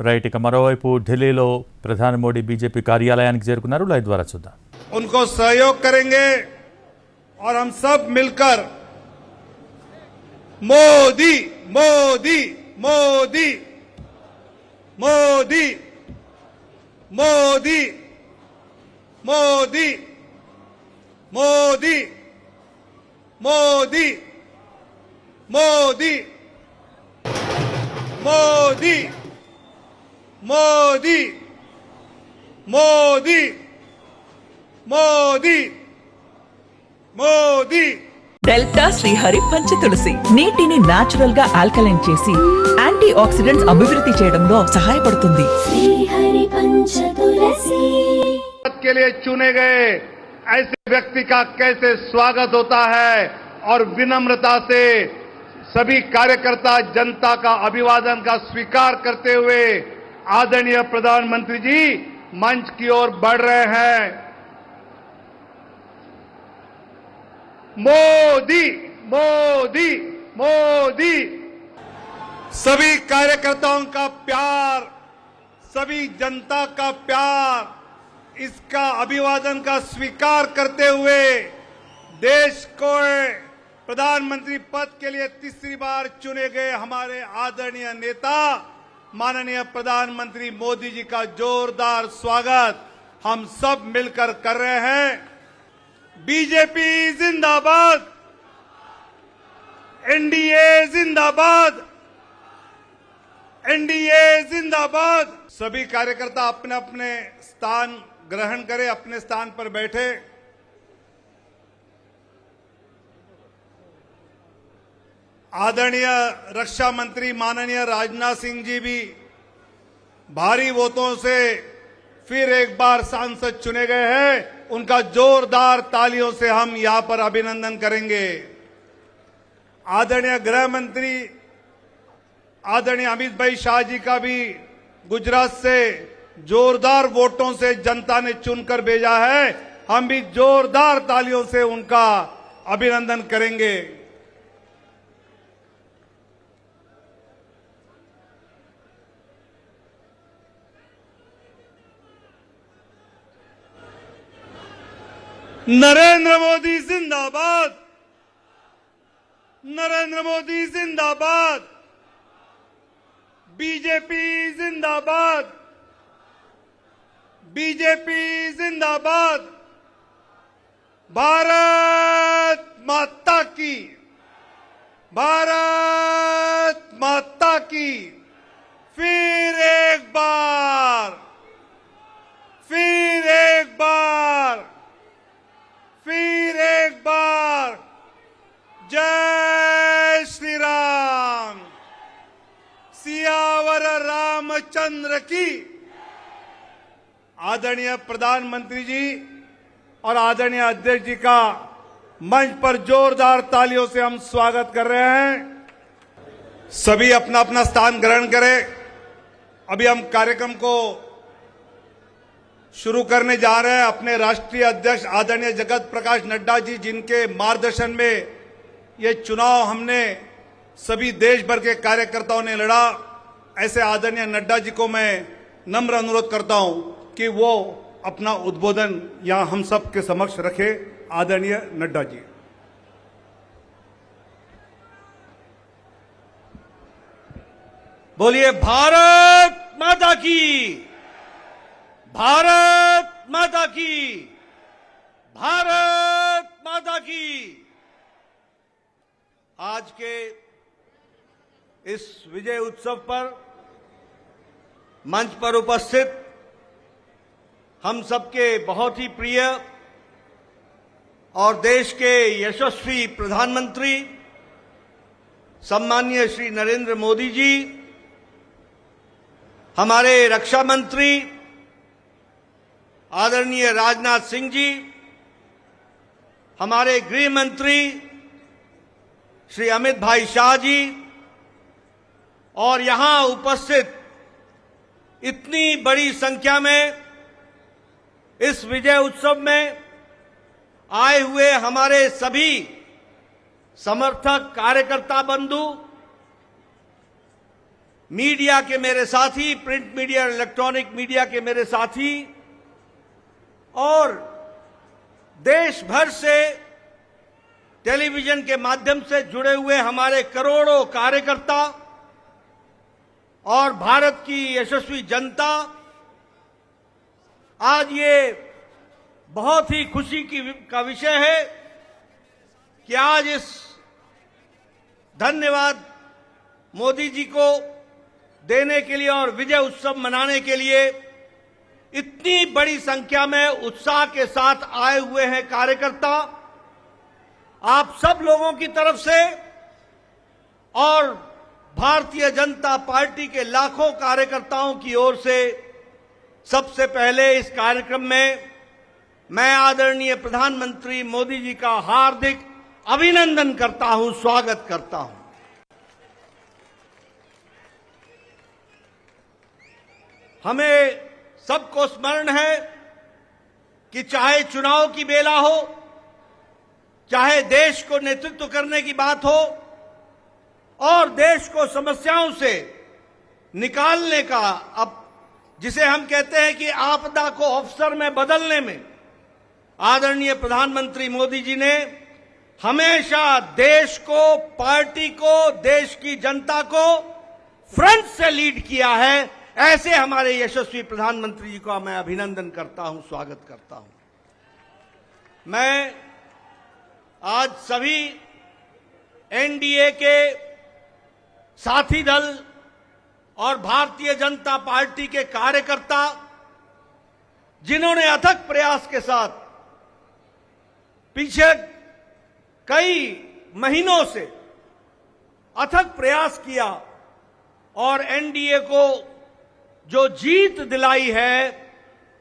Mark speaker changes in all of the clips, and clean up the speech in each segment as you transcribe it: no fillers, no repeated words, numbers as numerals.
Speaker 1: Right ఇక మరోవైపు ఢిల్లీలో ప్రధాని మోడీ బీజేపీ కార్యాలయానికి చేరుకున్నారు. లైవ్ ద్వారా చూద్దాం.
Speaker 2: उनको सहयोग करेंगे और हम सब मिलकर मोदी मोदी मोदी मोदी मोदी मोदी मोदी मोदी मोदी मोदी मोदी मोदी मोदी मोदी
Speaker 3: డెల్టా శ్రీహరి పంచ తులసి నీటిని న్యాచురల్ గా ఆల్కలైన్ చేసి యాంటీ ఆక్సిడెంట్స్ అభివృద్ధి చేయడంలో సహాయపడుతుంది.
Speaker 4: श्रीहरि पंच तुलसी
Speaker 2: के लिए चुने गए ऐसे व्यक्ति का कैसे स्वागत होता है और विनम्रता से सभी कार्यकर्ता जनता का अभिवादन का स्वीकार करते हुए आदरणीय प्रधानमंत्री जी मंच की ओर बढ़ रहे हैं. मोदी मोदी मोदी सभी कार्यकर्ताओं का प्यार, सभी जनता का प्यार, इसका अभिवादन का स्वीकार करते हुए देश को प्रधानमंत्री पद के लिए तीसरी बार चुने गए हमारे आदरणीय नेता माननीय प्रधानमंत्री मोदी जी का जोरदार स्वागत हम सब मिलकर कर रहे हैं. बीजेपी जिंदाबाद, एनडीए जिंदाबाद, एनडीए जिंदाबाद. सभी कार्यकर्ता अपने अपने स्थान ग्रहण करें, अपने स्थान पर बैठे. आदरणीय रक्षा मंत्री माननीय राजनाथ सिंह जी भी भारी वोटों से फिर एक बार सांसद चुने गए हैं. उनका जोरदार तालियों से हम यहां पर अभिनंदन करेंगे. आदरणीय गृह मंत्री आदरणीय अमित भाई शाह जी का भी गुजरात से जोरदार वोटों से जनता ने चुनकर भेजा है. हम भी जोरदार तालियों से उनका अभिनंदन करेंगे. नरेंद्र मोदी जिंदाबाद, नरेंद्र मोदी जिंदाबाद, बीजेपी जिंदाबाद, बीजेपी जिंदाबाद. भारत माता की, भारत माता की. फिर एक बार, फिर एक बार, फिर एक बार जय श्री राम, सियावर रामचंद्र की. आदरणीय प्रधानमंत्री जी और आदरणीय अध्यक्ष जी का मंच पर जोरदार तालियों से हम स्वागत कर रहे हैं. सभी अपना अपना स्थान ग्रहण करें. अभी हम कार्यक्रम को शुरू करने जा रहे हैं. अपने राष्ट्रीय अध्यक्ष आदरणीय जगत प्रकाश नड्डा जी, जिनके मार्गदर्शन में ये चुनाव हमने सभी देश भर के कार्यकर्ताओं ने लड़ा, ऐसे आदरणीय नड्डा जी को मैं नम्र अनुरोध करता हूं कि वो अपना उद्बोधन यहां हम सब के समक्ष रखे. आदरणीय नड्डा जी.
Speaker 5: बोलिए भारत माता की, भारत माता की, भारत माता की. आज के इस विजय उत्सव पर मंच पर उपस्थित हम सबके बहुत ही प्रिय और देश के यशस्वी प्रधानमंत्री सम्माननीय श्री नरेंद्र मोदी जी, हमारे रक्षा मंत्री आदरणीय राजनाथ सिंह जी, हमारे गृह मंत्री श्री अमित भाई शाह जी और यहां उपस्थित इतनी बड़ी संख्या में इस विजय उत्सव में आए हुए हमारे सभी समर्थक कार्यकर्ता बंधु, मीडिया के मेरे साथी, प्रिंट मीडिया और इलेक्ट्रॉनिक मीडिया के मेरे साथी और देश भर से टेलीविजन के माध्यम से जुड़े हुए हमारे करोड़ों कार्यकर्ता और भारत की यशस्वी जनता, आज ये बहुत ही खुशी का विषय है कि आज इस धन्यवाद मोदी जी को देने के लिए और विजय उत्सव मनाने के लिए इतनी बड़ी संख्या में उत्साह के साथ आए हुए हैं कार्यकर्ता। आप सब लोगों की तरफ से और भारतीय जनता पार्टी के लाखों कार्यकर्ताओं की ओर से सबसे पहले इस कार्यक्रम में मैं आदरणीय प्रधानमंत्री मोदी जी का हार्दिक अभिनंदन करता हूं, स्वागत करता हूं। हमें सबको स्मरण है कि चाहे चुनाव की बेला हो, चाहे देश को नेतृत्व करने की बात हो और देश को समस्याओं से निकालने का, अब जिसे हम कहते हैं कि आपदा को अवसर में बदलने में आदरणीय प्रधानमंत्री मोदी जी ने हमेशा देश को, पार्टी को, देश की जनता को फ्रंट से लीड किया है। ऐसे हमारे यशस्वी प्रधानमंत्री जी का मैं अभिनंदन करता हूं, स्वागत करता हूं। मैं आज सभी एनडीए के साथी दल और भारतीय जनता पार्टी के कार्यकर्ता, जिन्होंने अथक प्रयास के साथ पीछे कई महीनों से अथक प्रयास किया और एनडीए को जो जीत दिलाई है,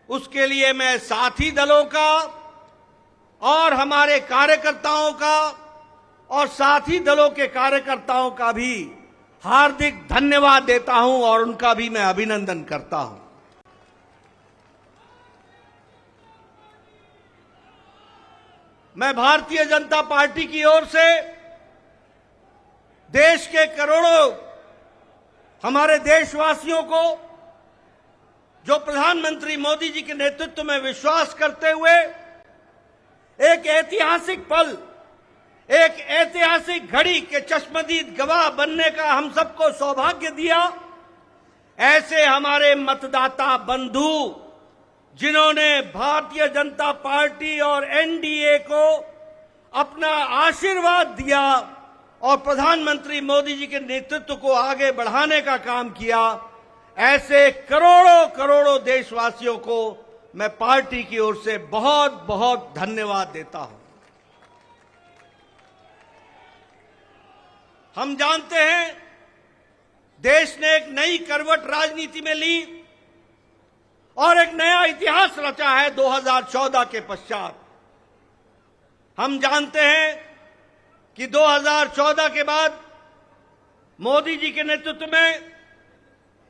Speaker 5: उसके लिए मैं साथी दलों का और हमारे कार्यकर्ताओं का और साथी दलों के कार्यकर्ताओं का भी हार्दिक धन्यवाद देता हूं और उनका भी मैं अभिनंदन करता हूं। मैं भारतीय जनता पार्टी की ओर से देश के करोड़ों हमारे देशवासियों को, जो प्रधानमंत्री मोदी जी के नेतृत्व में विश्वास करते हुए एक ऐतिहासिक पल, एक ऐतिहासिक घड़ी के चश्मदीद गवाह बनने का हम सबको सौभाग्य दिया, ऐसे हमारे मतदाता बंधु, जिन्होंने भारतीय जनता पार्टी और एनडीए को अपना आशीर्वाद दिया और प्रधानमंत्री मोदी जी के नेतृत्व को आगे बढ़ाने का काम किया, ऐसे करोड़ों करोड़ों देशवासियों को मैं पार्टी की ओर से बहुत बहुत धन्यवाद देता हूं। हम जानते हैं देश ने एक नई करवट राजनीति में ली और एक नया इतिहास रचा है 2014 के पश्चात। हम जानते हैं कि 2014 के बाद मोदी जी के नेतृत्व में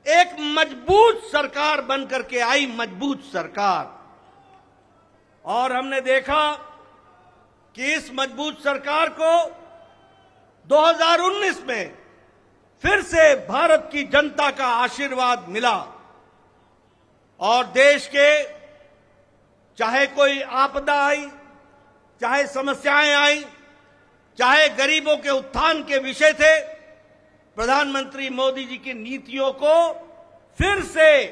Speaker 5: एक मजबूत सरकार बनकर के आई, मजबूत सरकार, और हमने देखा कि इस मजबूत सरकार को 2019 में फिर से भारत की जनता का आशीर्वाद मिला और देश के चाहे कोई आपदा आई, चाहे समस्याएं आई, चाहे गरीबों के उत्थान के विषय थे, प्रधानमंत्री मोदी जी की नीतियों को फिर से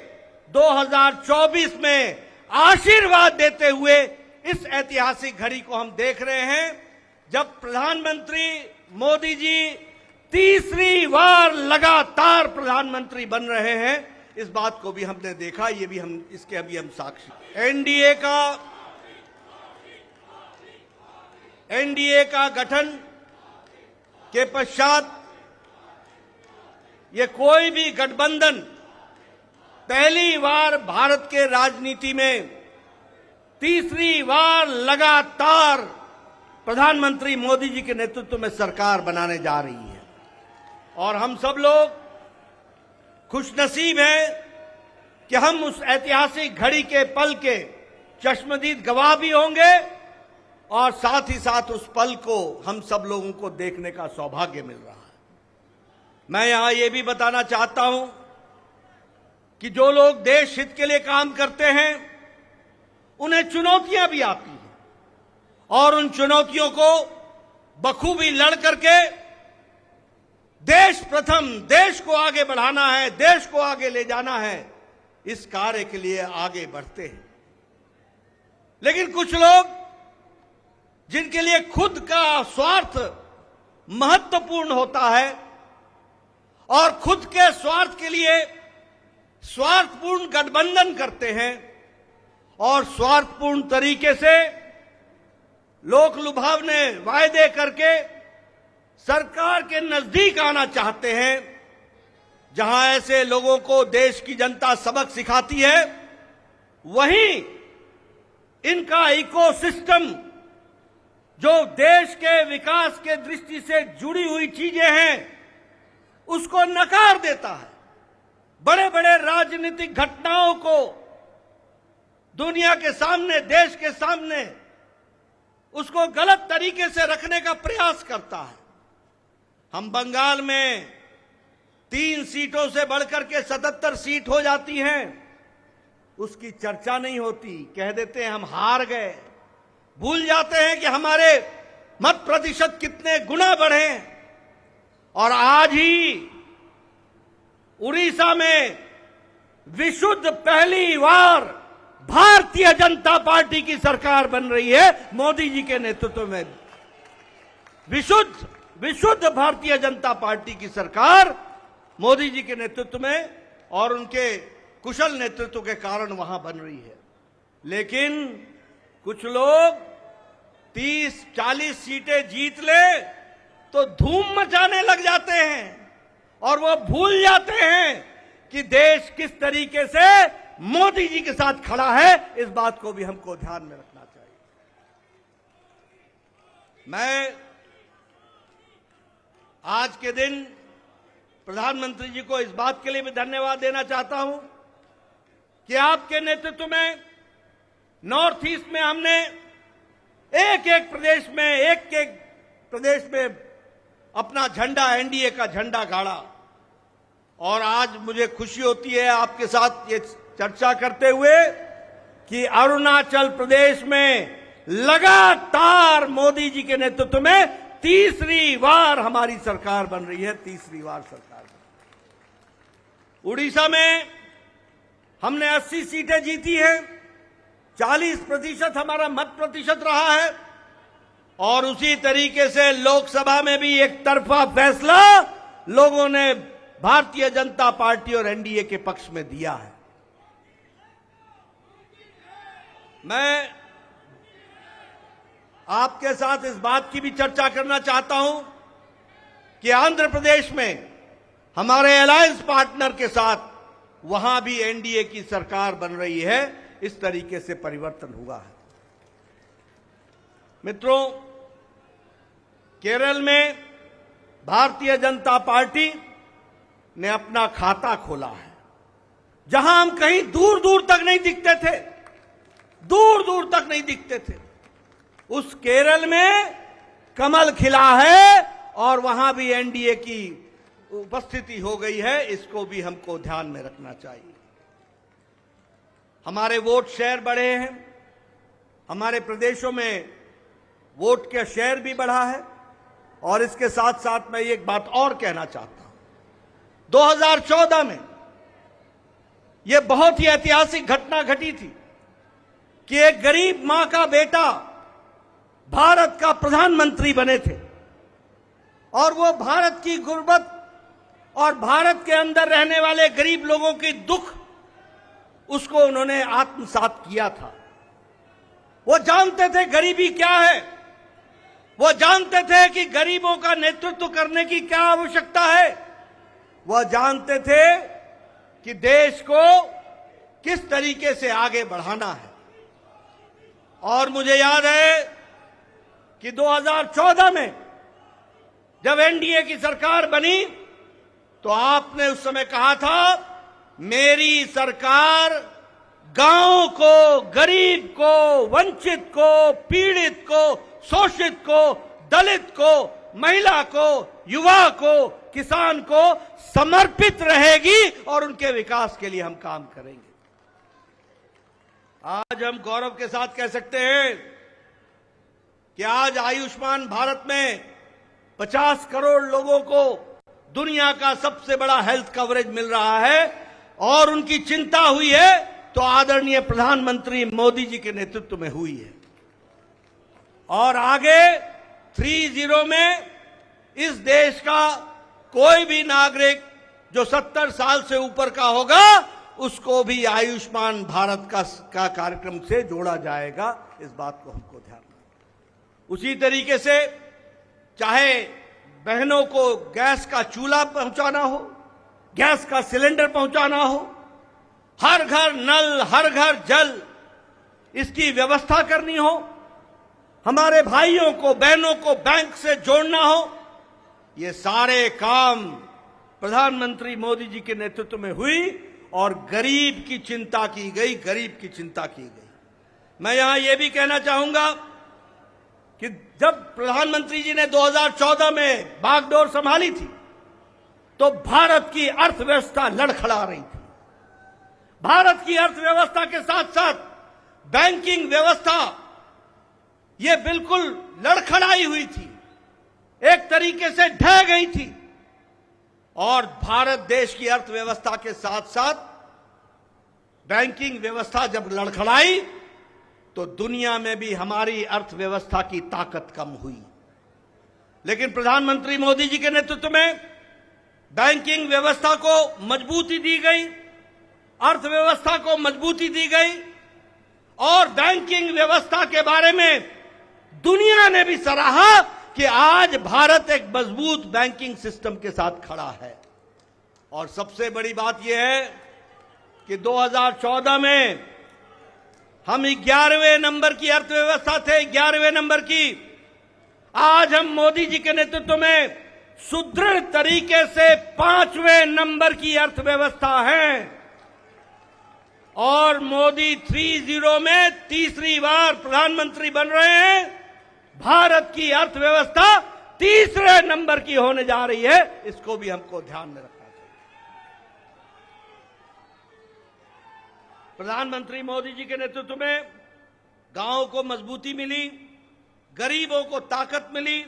Speaker 5: 2024 में आशीर्वाद देते हुए इस ऐतिहासिक घड़ी को हम देख रहे हैं, जब प्रधानमंत्री मोदी जी तीसरी बार लगातार प्रधानमंत्री बन रहे हैं। इस बात को भी हमने देखा, ये भी हम इसके अभी हम साक्षी। एनडीए का गठन के पश्चात ये कोई भी गठबंधन पहली बार भारत के राजनीति में तीसरी बार लगातार प्रधानमंत्री मोदी जी के नेतृत्व में सरकार बनाने जा रही है और हम सब लोग खुशनसीब हैं कि हम उस ऐतिहासिक घड़ी के पल के चश्मदीद गवाह भी होंगे और साथ ही साथ उस पल को हम सब लोगों को देखने का सौभाग्य मिल रहा है। मैं यहां यह भी बताना चाहता हूं कि जो लोग देश हित के लिए काम करते हैं उन्हें चुनौतियां भी आती हैं और उन चुनौतियों को बखूबी लड़ करके देश प्रथम, देश को आगे बढ़ाना है, देश को आगे ले जाना है, इस कार्य के लिए आगे बढ़ते हैं। लेकिन कुछ लोग जिनके लिए खुद का स्वार्थ महत्वपूर्ण होता है और खुद के स्वार्थ के लिए स्वार्थपूर्ण गठबंधन करते हैं और स्वार्थपूर्ण तरीके से लोक लुभावने वायदे करके सरकार के नजदीक आना चाहते हैं, जहां ऐसे लोगों को देश की जनता सबक सिखाती है, वहीं इनका इकोसिस्टम जो देश के विकास के दृष्टि से जुड़ी हुई चीजें हैं उसको नकार देता है। बड़े बड़े राजनीतिक घटनाओं को दुनिया के सामने, देश के सामने उसको गलत तरीके से रखने का प्रयास करता है। हम बंगाल में 3 सीटों से बढ़कर के 77 सीट हो जाती हैं, उसकी चर्चा नहीं होती, कह देते हैं हम हार गए, भूल जाते हैं कि हमारे मत प्रतिशत कितने गुना बढ़े। और आज ही उड़ीसा में विशुद्ध पहली बार भारतीय जनता पार्टी की सरकार बन रही है, मोदी जी के नेतृत्व में। विशुद्ध भारतीय जनता पार्टी की सरकार मोदी जी के नेतृत्व में और उनके कुशल नेतृत्व के कारण वहां बन रही है। लेकिन कुछ लोग 30-40 सीटें जीत ले तो धूम मचाने लग जाते हैं और वो भूल जाते हैं कि देश किस तरीके से मोदी जी के साथ खड़ा है। इस बात को भी हमको ध्यान में रखना चाहिए। मैं आज के दिन प्रधानमंत्री जी को इस बात के लिए भी धन्यवाद देना चाहता हूं कि आपके नेतृत्व में नॉर्थ ईस्ट में हमने एक एक प्रदेश में अपना झंडा, एनडीए का झंडा गाड़ा। और आज मुझे खुशी होती है आपके साथ ये चर्चा करते हुए कि अरुणाचल प्रदेश में लगातार मोदी जी के नेतृत्व में तीसरी बार हमारी सरकार बन रही है, तीसरी बार सरकार। उड़ीसा में हमने 80 सीटें जीती हैं, 40% हमारा मत प्रतिशत रहा है और उसी तरीके से लोकसभा में भी एक तरफा फैसला लोगों ने भारतीय जनता पार्टी और एनडीए के पक्ष में दिया है। मैं आपके साथ इस बात की भी चर्चा करना चाहता हूं कि आंध्र प्रदेश में हमारे अलायंस पार्टनर के साथ वहां भी एनडीए की सरकार बन रही है। इस तरीके से परिवर्तन हुआ है। मित्रों, केरल में भारतीय जनता पार्टी ने अपना खाता खोला है, जहां हम कहीं दूर दूर तक नहीं दिखते थे, दूर दूर तक नहीं दिखते थे, उस केरल में कमल खिला है और वहां भी एनडीए की उपस्थिति हो गई है। इसको भी हमको ध्यान में रखना चाहिए। हमारे वोट शेयर बढ़े हैं, हमारे प्रदेशों में वोट का शेयर भी बढ़ा है। और इसके साथ साथ मैं एक बात और कहना चाहता हूं, 2014 में यह बहुत ही ऐतिहासिक घटना घटी थी कि एक गरीब मां का बेटा भारत का प्रधानमंत्री बने थे और वो भारत की गुर्बत और भारत के अंदर रहने वाले गरीब लोगों की दुख उसको उन्होंने आत्मसात किया था। वो जानते थे गरीबी क्या है, वो जानते थे कि गरीबों का नेतृत्व करने की क्या आवश्यकता है, वह जानते थे कि देश को किस तरीके से आगे बढ़ाना है। और मुझे याद है कि 2014 में जब एनडीए की सरकार बनी तो आपने उस समय कहा था, मेरी सरकार गांव को, गरीब को, वंचित को, पीड़ित को, शोषित को, दलित को, महिला को, युवा को किसान को समर्पित रहेगी और उनके विकास के लिए हम काम करेंगे। आज हम गौरव के साथ कह सकते हैं कि आज आयुष्मान भारत में 50 करोड़ लोगों को दुनिया का सबसे बड़ा हेल्थ कवरेज मिल रहा है और उनकी चिंता हुई है तो आदरणीय प्रधानमंत्री मोदी जी के नेतृत्व में हुई है। और आगे 30 में इस देश का कोई भी नागरिक जो 70 साल से ऊपर का होगा उसको भी आयुष्मान भारत का कार्यक्रम से जोड़ा जाएगा। इस बात को हमको ध्यान रखना। उसी तरीके से चाहे बहनों को गैस का चूल्हा पहुंचाना हो, गैस का सिलेंडर पहुंचाना हो, हर घर नल, हर घर जल, इसकी व्यवस्था करनी हो, हमारे भाइयों को बहनों को बैंक से जोड़ना हो, ये सारे काम प्रधानमंत्री मोदी जी के नेतृत्व में हुई और गरीब की चिंता की गई, गरीब की चिंता की गई। मैं यहां यह भी कहना चाहूंगा कि जब प्रधानमंत्री जी ने 2014 में बागडोर संभाली थी तो भारत की अर्थव्यवस्था लड़खड़ा रही थी। भारत की अर्थव्यवस्था के साथ साथ बैंकिंग व्यवस्था ये बिल्कुल लड़खड़ाई हुई थी, एक तरीके से ढह गई थी। और भारत देश की अर्थव्यवस्था के साथ साथ बैंकिंग व्यवस्था जब लड़खड़ाई तो दुनिया में भी हमारी अर्थव्यवस्था की ताकत कम हुई। लेकिन प्रधानमंत्री मोदी जी के नेतृत्व में बैंकिंग व्यवस्था को मजबूती दी गई, अर्थव्यवस्था को मजबूती दी गई और बैंकिंग व्यवस्था के बारे में दुनिया ने भी सराहा कि आज भारत एक मजबूत बैंकिंग सिस्टम के साथ खड़ा है। और सबसे बड़ी बात यह है कि 2014 में हम 11वें नंबर की अर्थव्यवस्था थे, 11वें नंबर की। आज हम मोदी जी के नेतृत्व में सुदृढ़ तरीके से 5वें नंबर की अर्थव्यवस्था है और मोदी 30 में तीसरी बार प्रधानमंत्री बन रहे हैं। भारत की अर्थव्यवस्था तीसरे नंबर की होने जा रही है, इसको भी हमको ध्यान में रखना चाहिए। प्रधानमंत्री मोदी जी के नेतृत्व में गांवों को मजबूती मिली, गरीबों को ताकत मिली,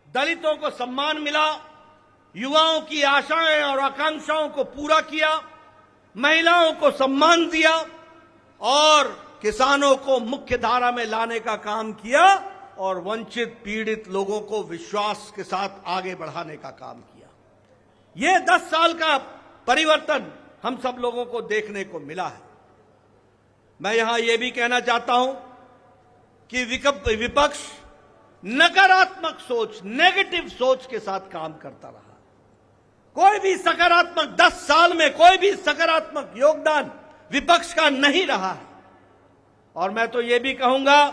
Speaker 5: दलितों को सम्मान मिला, युवाओं की आशाएं और आकांक्षाओं को पूरा किया, महिलाओं को सम्मान दिया और किसानों को मुख्य धारा में लाने का काम किया और वंचित पीड़ित लोगों को विश्वास के साथ आगे बढ़ाने का काम किया। यह 10 साल का परिवर्तन हम सब लोगों को देखने को मिला है। मैं यहां यह भी कहना चाहता हूं कि विपक्ष नकारात्मक सोच, नेगेटिव सोच के साथ काम करता रहा। कोई भी सकारात्मक 10 साल में कोई भी सकारात्मक योगदान विपक्ष का नहीं रहा है। और मैं तो यह भी कहूंगा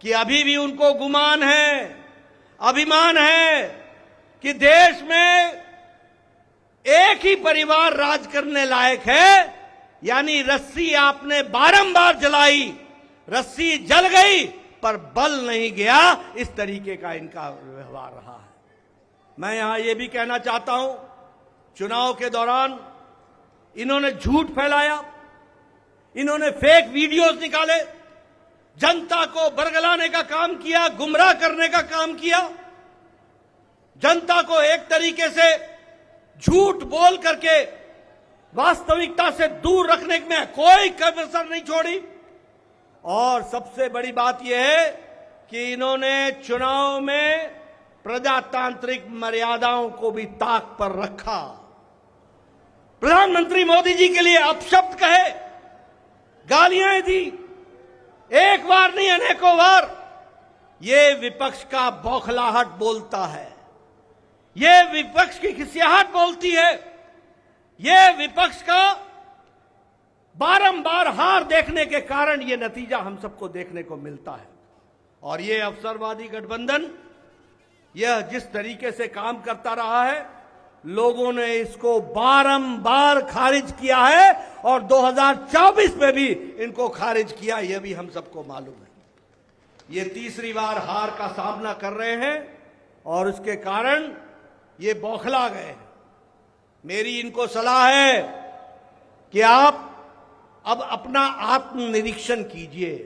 Speaker 5: कि अभी भी उनको गुमान है, अभिमान है कि देश में एक ही परिवार राज करने लायक है। यानी रस्सी आपने बारंबार जलाई, रस्सी जल गई पर बल नहीं गया, इस तरीके का इनका व्यवहार रहा है। मैं यहां यह भी कहना चाहता हूं, चुनाव के दौरान इन्होंने झूठ फैलाया, इन्होंने फेक वीडियोस निकाले, जनता को बरगलाने का काम किया, गुमराह करने का काम किया, जनता को एक तरीके से झूठ बोल करके वास्तविकता से दूर रखने में कोई कसर नहीं छोड़ी। और सबसे बड़ी बात यह है कि इन्होंने चुनाव में प्रजातांत्रिक मर्यादाओं को भी ताक पर रखा। प्रधानमंत्री मोदी जी के लिए अपशब्द कहे, गालियां दी, एक बार नहीं अनेकों बार। यह विपक्ष का बौखलाहट बोलता है, यह विपक्ष की खिसियाहट बोलती है, यह विपक्ष का बारंबार हार देखने के कारण यह नतीजा हम सबको देखने को मिलता है। और यह अवसरवादी गठबंधन यह जिस तरीके से काम करता रहा है, लोगों ने इसको बारंबार खारिज किया है और 2024 में भी इनको खारिज किया, यह भी हम सबको मालूम है। ये तीसरी बार हार का सामना कर रहे हैं और उसके कारण ये बौखला गए हैं। मेरी इनको सलाह है कि आप अब अपना आत्मनिरीक्षण कीजिए,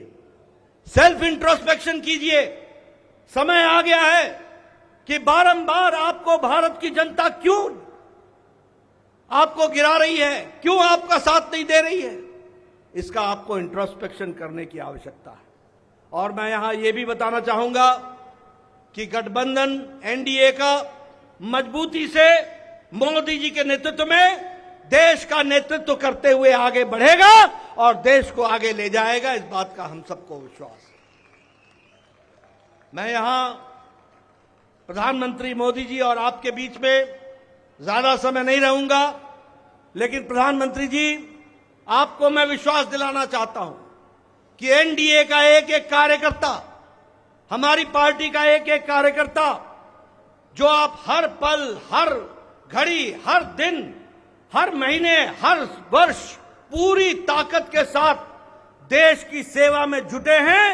Speaker 5: सेल्फ इंट्रोस्पेक्शन कीजिए। समय आ गया है कि बारंबार आपको भारत की जनता क्यों आपको गिरा रही है, क्यों आपका साथ नहीं दे रही है, इसका आपको इंट्रोस्पेक्शन करने की आवश्यकता है। और मैं यहां यह भी बताना चाहूंगा कि गठबंधन एनडीए का मजबूती से मोदी जी के नेतृत्व में देश का नेतृत्व करते हुए आगे बढ़ेगा और देश को आगे ले जाएगा, इस बात का हम सबको विश्वास है। मैं यहां प्रधानमंत्री मोदी जी और आपके बीच में ज्यादा समय नहीं रहूंगा, लेकिन प्रधानमंत्री जी आपको मैं विश्वास दिलाना चाहता हूं कि एनडीए का एक एक कार्यकर्ता, हमारी पार्टी का एक एक कार्यकर्ता, जो आप हर पल, हर घड़ी, हर दिन, हर महीने, हर वर्ष पूरी ताकत के साथ देश की सेवा में जुटे हैं,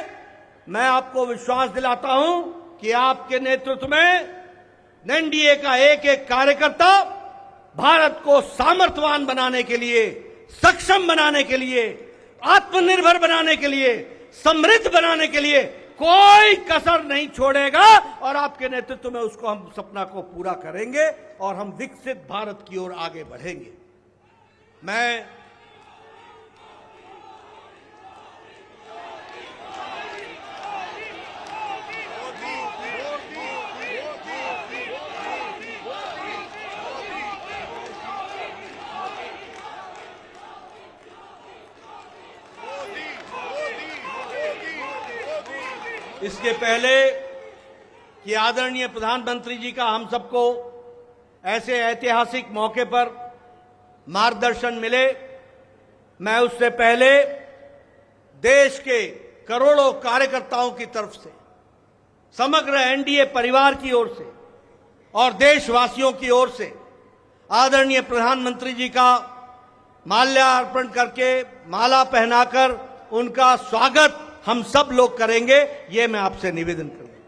Speaker 5: मैं आपको विश्वास दिलाता हूं कि आपके नेतृत्व में एनडीए का एक एक कार्यकर्ता भारत को सामर्थ्यवान बनाने के लिए, सक्षम बनाने के लिए, आत्मनिर्भर बनाने के लिए, समृद्ध बनाने के लिए कोई कसर नहीं छोड़ेगा और आपके नेतृत्व में उसको हम सपना को पूरा करेंगे और हम विकसित भारत की ओर आगे बढ़ेंगे। मैं इसके पहले कि आदरणीय प्रधानमंत्री जी का हम सबको ऐसे ऐतिहासिक मौके पर मार्गदर्शन मिले, मैं उससे पहले देश के करोड़ों कार्यकर्ताओं की तरफ से, समग्र एनडीए परिवार की ओर से और देशवासियों की ओर से आदरणीय प्रधानमंत्री जी का माल्यार्पण करके, माला पहनाकर उनका स्वागत हम सब लोग करेंगे, ये मैं आपसे निवेदन करता हूं।